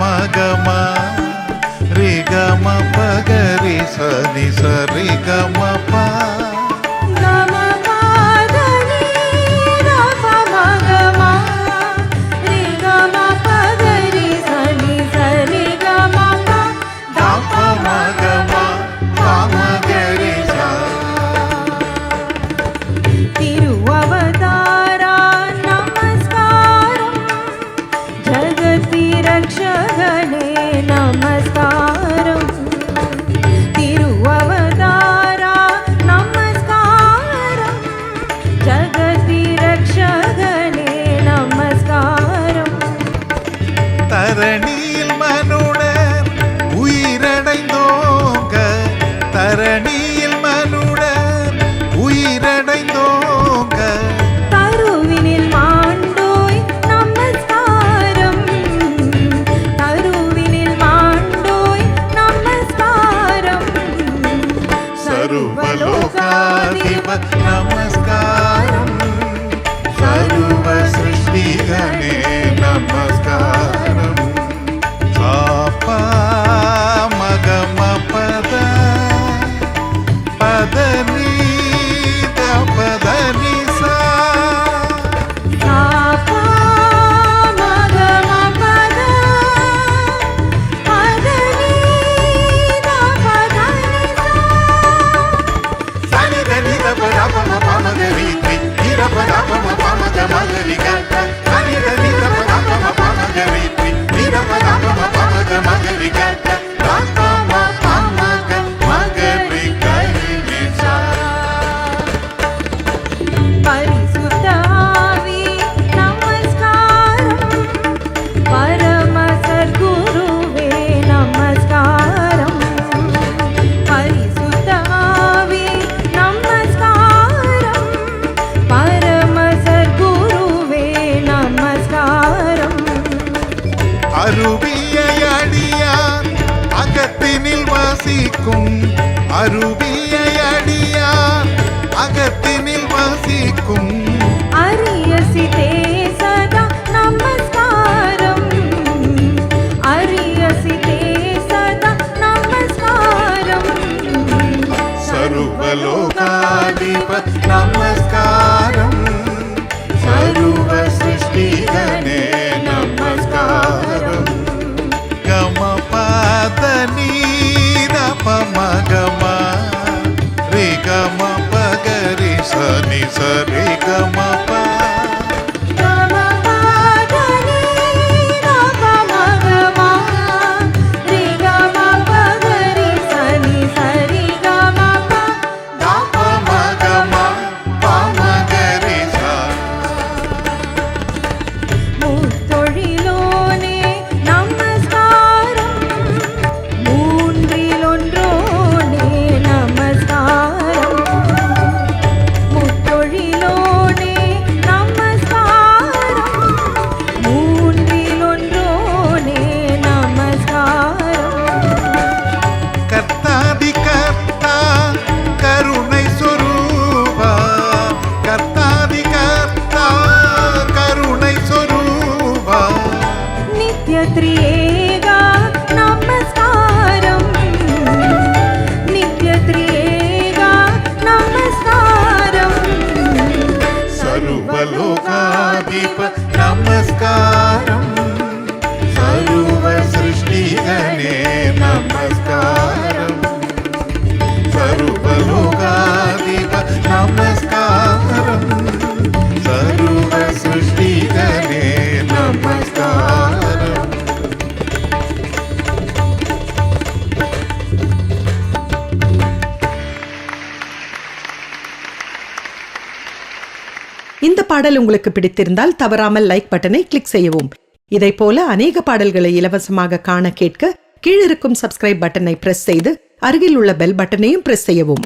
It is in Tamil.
மகம ரி கம பகரி சனி சரி கம பா தரணியில் மனுடர் உயிரடைந்தோங்க தரணியில் மனுடர் உயிரடைந்தோங்க தருவினில் மாண்டோய் நமஸ்காரம் தருவினில் மாண்டோய் நமஸ்காரம் சர்வலோகாதிப நமஸ்காரம் சர்வ சிருஷ்டிகனே நமஸ்காரம் சாபா மகம பத பதனி பதனி சா சாபா மகம பத பதனி பதனி சா சனி தனி தப தப பமகரி நிரப தப பமகரி கட்ட சனி தனி தப தப பமகரி நிரப தப பமகரி கட்ட தப பமகரி கரி சா பரிசுத்த ஆவி நமஸ்காரம் பரம சத்குருவே நமஸ்காரம் பரிசுத்த ஆவி நமஸ்காரம் பரம சத்குருவே நமஸ்காரம் அருவியை அடியார் அகத்தினில் வாசிக்கும் அருவியை அடியார் அகத்தினில் வாசிக்கும் அரியசிதே சதா நமஸ்காரம் அரியசிதே சதா நமஸ்காரம் சர்வலோகாதிப நமஸ்காரம் சர்வ சிருஷ்டிகனே நமஸ்காரம் கம பதனி பம கம ரி கம பகரி சனி சரி கம பா त्रिएगा नमस्कारम नित्य त्रिएगा नमस्कारम सर्वलोकाधिप नमस्कारम सर्व सृष्टिगणे नमस्कारम सर्वलोकाधिप नमस्कारम सर्व सृष्टिगणे नमस्कारम. இந்த பாடல் உங்களுக்கு பிடித்திருந்தால் தவறாமல் லைக் பட்டனை கிளிக் செய்யவும். இதைப்போல அநேக பாடல்களை இலவசமாக காண கேட்க கீழிருக்கும் சப்ஸ்கிரைப் பட்டனை பிரஸ் செய்து அருகில் உள்ள பெல் பட்டனையும் பிரஸ் செய்யவும்.